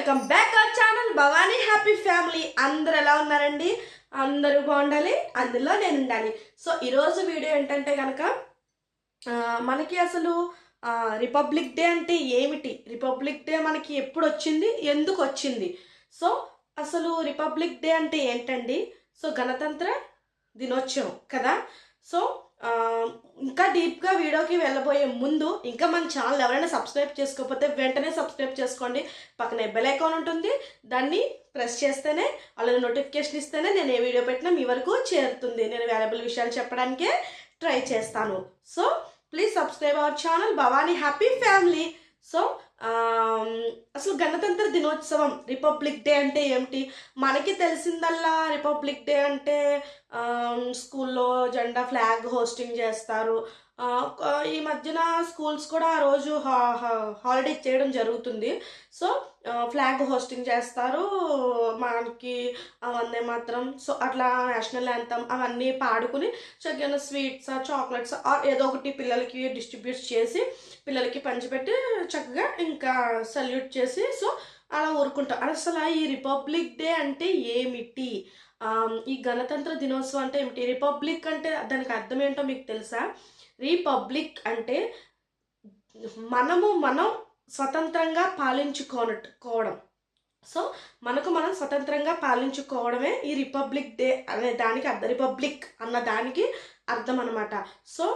Welcome back our channel Bhavani happy family. అందరు ఎలా ఉన్నారండి? అందరూ బాగుండాలి, అందులో నేను ఉండాలి. సో ఈరోజు వీడియో ఏంటంటే కనుక మనకి అసలు రిపబ్లిక్ డే అంటే ఏమిటి, రిపబ్లిక్ డే మనకి ఎప్పుడు వచ్చింది, ఎందుకు వచ్చింది, సో అసలు రిపబ్లిక్ డే అంటే ఏంటండి, సో గణతంత్ర దినోత్సవం కదా. సో ఇంకా డీప్గా వీడియోకి వెళ్ళబోయే ముందు ఇంకా మన ఛానల్ ఎవరైనా సబ్స్క్రైబ్ చేసుకోకపోతే వెంటనే సబ్స్క్రైబ్ చేసుకోండి. పక్కనే బెల్ ఐకాన్ ఉంటుంది, దాన్ని ప్రెస్ చేస్తేనే అలాగే నోటిఫికేషన్ ఇస్తేనే నేను ఏ వీడియో పెట్టినా మీ వరకు చేరుతుంది. నేను వాల్యుబుల్ విషయాలు చెప్పడానికే ట్రై చేస్తాను. So please subscribe our channel Bhavani happy family. So అసలు గణతంత్ర దినోత్సవం రిపబ్లిక్ డే అంటే ఏమిటి? మనకి తెలిసిందల్లా రిపబ్లిక్ డే అంటే స్కూల్లో జెండా ఫ్లాగ్ హోస్టింగ్ చేస్తారు. ఈ మధ్యన స్కూల్స్ కూడా ఆ రోజు హాలిడే చేయడం జరుగుతుంది. సో ఫ్లాగ్ హోస్టింగ్ చేస్తారు, మనకి అవన్నీ మాత్రం సో అట్లా నేషనల్ యాంథమ్ అవన్నీ పాడుకుని చక్కగా స్వీట్స్ చాక్లెట్స్ ఏదో ఒకటి పిల్లలకి డిస్ట్రిబ్యూట్ చేసి పిల్లలకి పంచిపెట్టి చక్కగా ఇంకా సల్యూట్ చేసి సో అలా ఊరుకుంటాం. అసలు ఈ రిపబ్లిక్ డే అంటే ఏమిటి, ఈ గణతంత్ర దినోత్సవం అంటే ఏమిటి, రిపబ్లిక్ అంటే దానికి అర్థం ఏంటో మీకు తెలుసా? రిపబ్లిక్ అంటే మనం స్వతంత్రంగా పాలించుకోవడం. సో మనకు మనం స్వతంత్రంగా పాలించుకోవడమే ఈ రిపబ్లిక్ డే అనే దానికి అర్థం, రిపబ్లిక్ అన్న దానికి అర్థం అనమాట. సో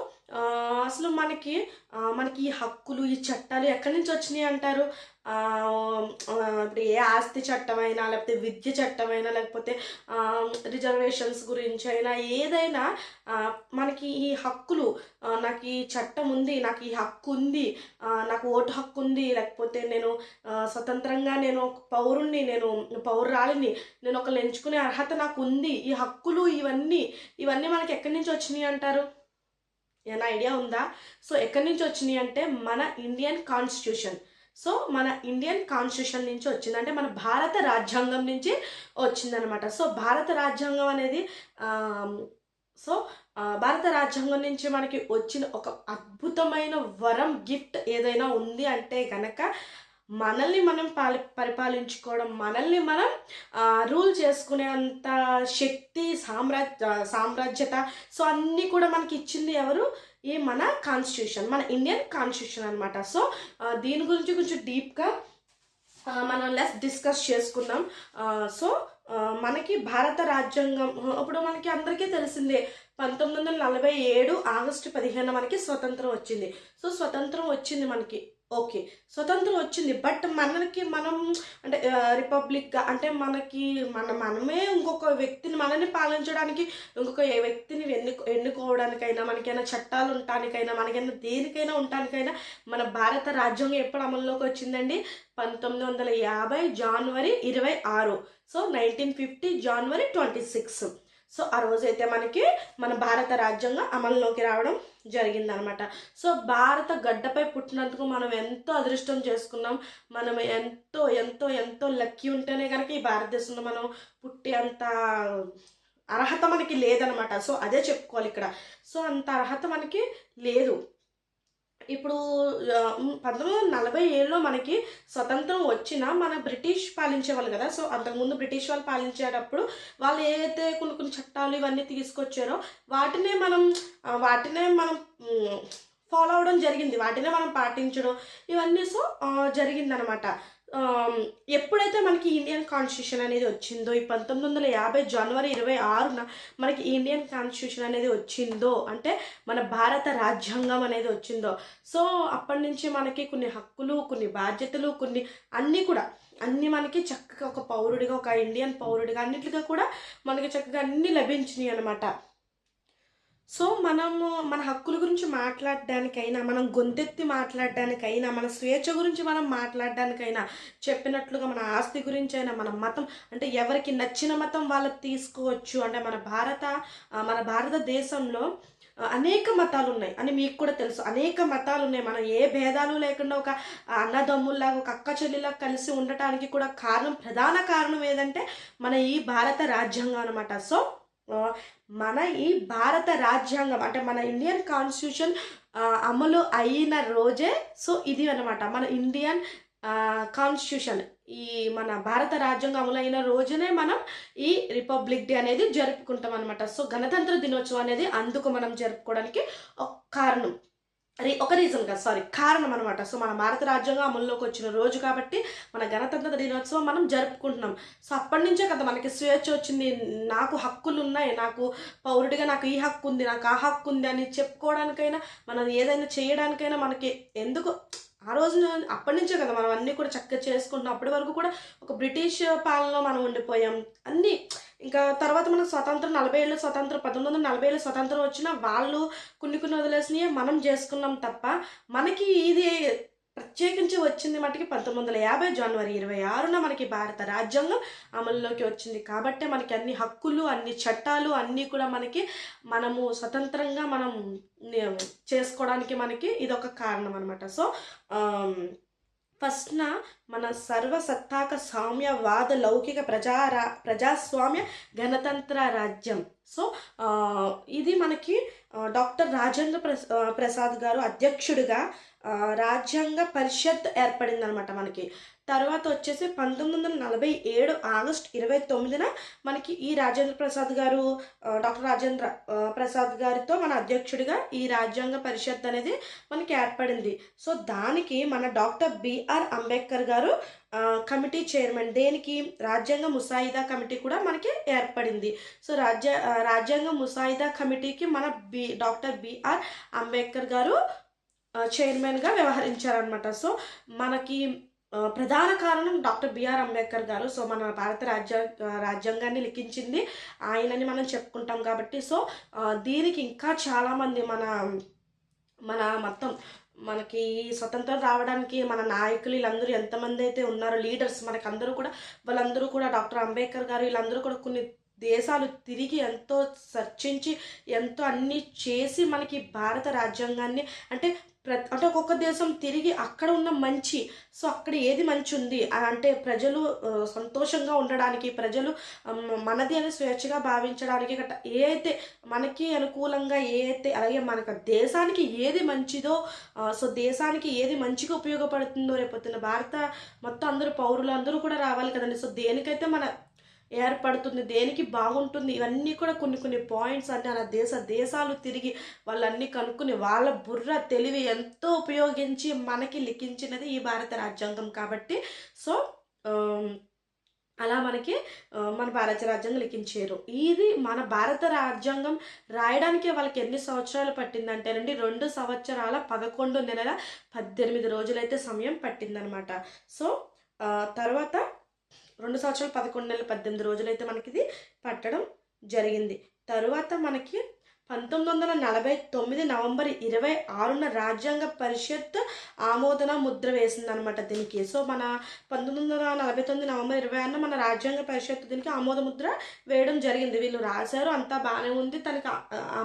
అసలు మనకి ఈ హక్కులు ఈ చట్టాలు ఎక్కడి నుంచి వచ్చినాయి అంటారు? ఇప్పుడు ఏ ఆస్తి చట్టమైనా లేకపోతే విద్య చట్టమైనా లేకపోతే రిజర్వేషన్స్ గురించి అయినా ఏదైనా మనకి ఈ హక్కులు, నాకు ఈ చట్టం ఉంది, నాకు ఈ హక్కు ఉంది, నాకు ఓటు హక్కు ఉంది, లేకపోతే నేను స్వతంత్రంగా నేను పౌరుణ్ణి, నేను పౌరురాలిని, నేను ఒకళ్ళు ఎంచుకునే అర్హత నాకు ఉంది, ఈ హక్కులు ఇవన్నీ మనకి ఎక్కడి నుంచి వచ్చినాయి అంటారు? ఏమైనా ఐడియా ఉందా? సో ఎక్కడి నుంచి వచ్చినాయి అంటే మన ఇండియన్ కాన్స్టిట్యూషన్. సో మన ఇండియన్ కాన్స్టిట్యూషన్ నుంచి వచ్చింది, అంటే మన భారత రాజ్యాంగం నుంచి వచ్చిందనమాట. సో భారత రాజ్యాంగం అనేది సో భారత రాజ్యాంగం నుంచి మనకి వచ్చిన ఒక అద్భుతమైన వరం, గిఫ్ట్ ఏదైనా ఉంది అంటే కనుక మనల్ని మనం పరిపాలించుకోవడం, మనల్ని మనం రూల్ చేసుకునే అంత శక్తి, సామ్రాజ్యత సో అన్నీ కూడా మనకి ఇచ్చింది ఎవరు? ఈ మన కాన్స్టిట్యూషన్, మన ఇండియన్ కాన్స్టిట్యూషన్ అనమాట. సో దీని గురించి కొంచెం డీప్గా మనం లెస్ డిస్కస్ చేసుకుందాం. సో మనకి భారత రాజ్యాంగం ఇప్పుడు మనకి అందరికీ తెలిసిందే, 1947 ఆగస్టు 15 మనకి స్వతంత్రం వచ్చింది. సో స్వతంత్రం వచ్చింది మనకి, ఓకే స్వతంత్రం వచ్చింది. బట్ మనం అంటే రిపబ్లిక్గా అంటే మనమే ఇంకొక వ్యక్తిని మనల్ని పాలించడానికి, ఇంకొక వ్యక్తిని ఎన్నుకోవడానికైనా, మనకైనా చట్టాలు ఉండటానికైనా, మనకైనా దేనికైనా ఉండటానికైనా మన భారత రాజ్యాంగం ఎప్పుడు అమల్లోకి వచ్చిందండి? 1950 జనవరి 26. సో 1950 జనవరి 26. సో ఆ రోజైతే మనకి మన భారత రాజ్యాంగం అమల్లోకి రావడం జరిగిందనమాట. సో భారత గడ్డపై పుట్టినందుకు మనం ఎంతో అదృష్టం చేసుకున్నాం. మనం ఎంతో ఎంతో ఎంతో లక్కీ ఉంటేనే కనుక ఈ భారతదేశంలో మనం పుట్టి అంత అర్హత మనకి లేదనమాట. సో అదే చెప్పుకోవాలి ఇక్కడ. సో అంత అర్హత మనకి లేదు. ఇప్పుడు 1947లో మనకి స్వతంత్రం వచ్చినా మన బ్రిటిష్ పాలించేవాళ్ళు కదా. సో అంతకుముందు బ్రిటిష్ వాళ్ళు పాలించేటప్పుడు వాళ్ళు ఏదైతే కొన్ని చట్టాలు ఇవన్నీ తీసుకొచ్చారో వాటినే మనం ఫాలో అవడం జరిగింది, వాటినే మనం పాటించడం ఇవన్నీ సో జరిగిందనమాట. ఎప్పుడైతే మనకి ఇండియన్ కాన్స్టిట్యూషన్ అనేది వచ్చిందో, ఈ 1950 జనవరి 26న మనకి ఇండియన్ కాన్స్టిట్యూషన్ అనేది వచ్చిందో, అంటే మన భారత రాజ్యాంగం అనేది వచ్చిందో, సో అప్పటి నుంచి మనకి కొన్ని హక్కులు, కొన్ని బాధ్యతలు, కొన్ని అన్నీ మనకి చక్కగా ఒక పౌరుడిగా, ఒక ఇండియన్ పౌరుడిగా అన్నిటిగా కూడా మనకి చక్కగా అన్నీ లభించినాయి అనమాట. సో మనము మన హక్కుల గురించి మాట్లాడడానికైనా, మనం గొంతెత్తి మాట్లాడడానికైనా, మన స్వేచ్ఛ గురించి మనం మాట్లాడడానికైనా, చెప్పినట్లుగా మన ఆస్తి గురించి అయినా, మన మతం అంటే ఎవరికి నచ్చిన మతం వాళ్ళకి తీసుకోవచ్చు. అంటే మన భారతదేశంలో అనేక మతాలు ఉన్నాయి అని మీకు కూడా తెలుసు, అనేక మతాలు ఉన్నాయి. మనం ఏ భేదాలు లేకుండా ఒక అన్నదమ్ముల్లాగా, ఒక అక్క చెల్లిలాగా కలిసి ఉండటానికి కూడా ప్రధాన కారణం ఏదంటే మన ఈ భారత రాజ్యాంగం అనమాట. సో మన ఈ భారత రాజ్యాంగం అంటే మన ఇండియన్ కాన్స్టిట్యూషన్ అమలు అయిన రోజే సో ఇది అనమాట మన ఇండియన్ కాన్స్టిట్యూషన్ ఈ మన భారత రాజ్యాంగం అమలైన రోజునే మనం ఈ రిపబ్లిక్ డే అనేది జరుపుకుంటాం అనమాట. సో గణతంత్ర దినోత్సవం అనేది అందుకు మనం జరుపుకోవడానికి ఒక కారణం, ఒక రీజన్ కాదు, సారీ, కారణం అనమాట. సో మన భారత రాజ్యాంగం అమల్లోకి వచ్చిన రోజు కాబట్టి మన గణతంత్ర దినోత్సవం మనం జరుపుకుంటున్నాం. సో అప్పటి నుంచే కదా మనకి స్వేచ్ఛ వచ్చింది, నాకు హక్కులు ఉన్నాయి, నాకు పౌరుడిగా నాకు ఈ హక్కు ఉంది, నాకు ఆ హక్కు ఉంది అని చెప్పుకోవడానికైనా, మనం ఏదైనా చేయడానికైనా మనకి ఎందుకు ఆ రోజు అప్పటి నుంచే కదా మనం అన్నీ కూడా చక్కగా చేసుకుంటున్నాం. అప్పటి వరకు కూడా ఒక బ్రిటిష్ పాలనలో మనం ఉండిపోయాం అన్నీ. ఇంకా తర్వాత మనకు స్వతంత్రం 40 ఏళ్ళు స్వతంత్రం, 1940 ఏళ్ళు స్వతంత్రం వచ్చినా వాళ్ళు కొన్ని వదిలేసినవి మనం చేసుకున్నాం తప్ప, మనకి ఇది ప్రత్యేకించి వచ్చింది మటుకి 1950 జనవరి 26న మనకి భారత రాజ్యాంగం అమల్లోకి వచ్చింది. కాబట్టే మనకి అన్ని హక్కులు, అన్ని చట్టాలు అన్నీ కూడా మనము స్వతంత్రంగా మనం చేసుకోవడానికి మనకి ఇదొక కారణం అనమాట. సో ఫస్ట్న మన సర్వసత్తాక సామ్యవాద లౌకిక ప్రజాస్వామ్య గణతంత్ర రాజ్యం. సో ఇది మనకి డాక్టర్ రాజేంద్ర ప్రసాద్ గారు అధ్యక్షుడిగా రాజ్యాంగ పరిషత్ ఏర్పడింది అనమాట మనకి. తర్వాత వచ్చేసి 1947 ఆగస్ట్ 29న మనకి ఈ రాజేంద్ర ప్రసాద్ గారు, డాక్టర్ రాజేంద్ర ప్రసాద్ గారితో మన అధ్యక్షుడిగా ఈ రాజ్యాంగ పరిషత్ అనేది మనకి ఏర్పడింది. సో దానికి మన డాక్టర్ బిఆర్ అంబేద్కర్ గారు కమిటీ చైర్మన్. దేనికి? రాజ్యాంగ ముసాయిదా కమిటీ కూడా మనకి ఏర్పడింది. సో రాజ్యాంగ ముసాయిదా కమిటీకి మన డాక్టర్ బిఆర్ అంబేద్కర్ గారు చైర్మన్గా వ్యవహరించారనమాట. సో మనకి ప్రధాన కారణం డాక్టర్ బిఆర్ అంబేద్కర్ గారు. సో మన భారత రాజ్యాంగాన్ని లిఖించింది ఆయనని మనం చెప్పుకుంటాం కాబట్టి, సో దీనికి ఇంకా చాలామంది మన మొత్తం మనకి స్వతంత్రం రావడానికి మన నాయకులు వీళ్ళందరూ ఎంతమంది అయితే ఉన్నారో, లీడర్స్ మనకందరూ కూడా, వాళ్ళందరూ కూడా డాక్టర్ అంబేద్కర్ గారు వీళ్ళందరూ కూడా కొన్ని దేశాలు తిరిగి ఎంతో చర్చించి ఎంతో అన్నీ చేసి మనకి భారత రాజ్యాంగాన్ని అంటే ఒక్కొక్క దేశం తిరిగి అక్కడ ఉన్న మంచి, సో అక్కడ ఏది మంచి ఉంది అంటే ప్రజలు సంతోషంగా ఉండడానికి, ప్రజలు మనది అని స్వేచ్ఛగా భావించడానికి గట్రా ఏ అయితే మనకి అనుకూలంగా అలాగే మనకు దేశానికి ఏది మంచిదో, సో దేశానికి ఏది మంచిగా ఉపయోగపడుతుందో రేపొద్దున భారత మొత్తం అందరూ పౌరులు అందరూ కూడా రావాలి కదండి. సో దేనికైతే మన ఏర్పడుతుంది, దేనికి బాగుంటుంది, ఇవన్నీ కూడా కొన్ని పాయింట్స్ అంటే అలా దేశాలు తిరిగి వాళ్ళన్నీ కనుక్కుని వాళ్ళ బుర్ర తెలివి ఎంతో ఉపయోగించి మనకి లిఖించినది ఈ భారత రాజ్యాంగం కాబట్టి, సో అలా మనకి మన భారత రాజ్యాంగం లిఖించారు. ఇది మన భారత రాజ్యాంగం రాయడానికి వాళ్ళకి ఎన్ని సంవత్సరాలు పట్టిందంటేనండి 2 సంవత్సరాల 11 నెలల 18 రోజులైతే సమయం పట్టిందనమాట. సో తర్వాత 2 సంవత్సరాలు 11 నెలలు 18 రోజులైతే మనకి ఇది పట్టడం జరిగింది. తరువాత మనకి 1949 నవంబర్ 26న రాజ్యాంగ పరిషత్ ఆమోదన ముద్ర వేసిందనమాట దీనికి. సో మన 1949 నవంబర్ 26న మన రాజ్యాంగ పరిషత్ దీనికి ఆమోద ముద్ర వేయడం జరిగింది. వీళ్ళు రాశారు, అంతా బాగానే ఉంది, తనకి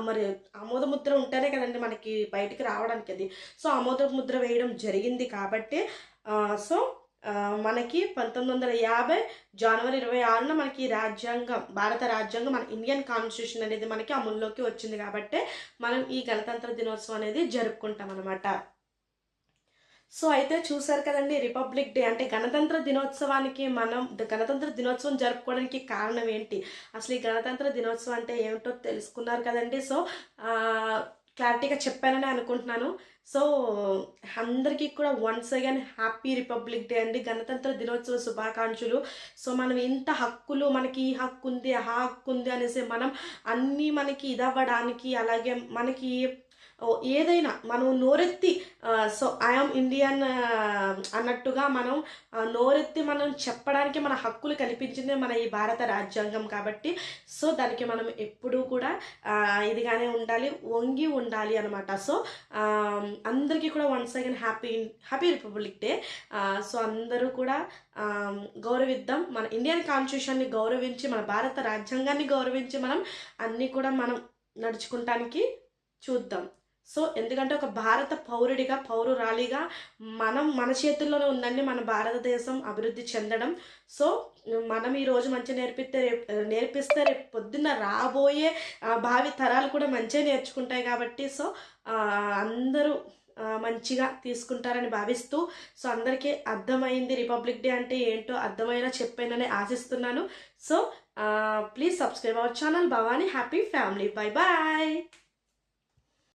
మరి ఆమోద ముద్ర ఉంటేనే కదండి మనకి బయటికి రావడానికి అది. సో ఆమోద ముద్ర వేయడం జరిగింది కాబట్టి సో మనకి 1950 జనవరి 26న మనకి భారత రాజ్యాంగం మన ఇండియన్ కాన్స్టిట్యూషన్ అనేది మనకి అమల్లోకి వచ్చింది కాబట్టి మనం ఈ గణతంత్ర దినోత్సవం అనేది జరుపుకుంటాం అనమాట. సో అయితే చూసారు కదండి, రిపబ్లిక్ డే అంటే గణతంత్ర దినోత్సవానికి మనం గణతంత్ర దినోత్సవం జరుపుకోవడానికి కారణం ఏంటి, అసలు ఈ గణతంత్ర దినోత్సవం అంటే ఏమిటో తెలుసుకున్నారు కదండి. సో క్లారిటీగా చెప్పానని అనుకుంటున్నాను. సో అందరికీ కూడా once again happy republic day అండి, గణతంత్ర దినోత్సవ శుభాకాంక్షలు. సో మనం ఇంత హక్కులు, మనకి ఈ హక్కు ఉంది ఆ హక్కు ఉంది అనేసి మనం అన్నీ మనకి ఇదవ్వడానికి, అలాగే మనకి ఏదైనా మనం నోరెత్తి సో ఐఆమ్ ఇండియన్ అన్నట్టుగా మనం నోరెత్తి మనం చెప్పడానికి మన హక్కులు కల్పించిందే మన ఈ భారత రాజ్యాంగం కాబట్టి, సో దానికి మనం ఎప్పుడూ కూడా ఇదిగానే ఉండాలి, వంగి ఉండాలి అనమాట. సో అందరికీ కూడా once again happy republic day. So అందరూ కూడా గౌరవిద్దాం, మన ఇండియన్ కాన్స్టిట్యూషన్ని గౌరవించి, మన భారత రాజ్యాంగాన్ని గౌరవించి మనం అన్నీ కూడా మనం నడుచుకుంటానికి చూద్దాం. సో ఎందుకంటే ఒక భారత పౌరురాలిగా మన చేతుల్లోనే ఉందండి మన భారతదేశం అభివృద్ధి చెందడం. సో మనం ఈరోజు మంచిగా నేర్పిస్తే రేపు పొద్దున్న రాబోయే భావి తరాలు కూడా మంచిగా నేర్చుకుంటాయి కాబట్టి, సో అందరూ మంచిగా తీసుకుంటారని భావిస్తూ, సో అందరికీ అర్థమైంది రిపబ్లిక్ డే అంటే ఏంటో అర్థమైనా చెప్పానని ఆశిస్తున్నాను. So please subscribe our channel Bhavani happy family. Bye bye.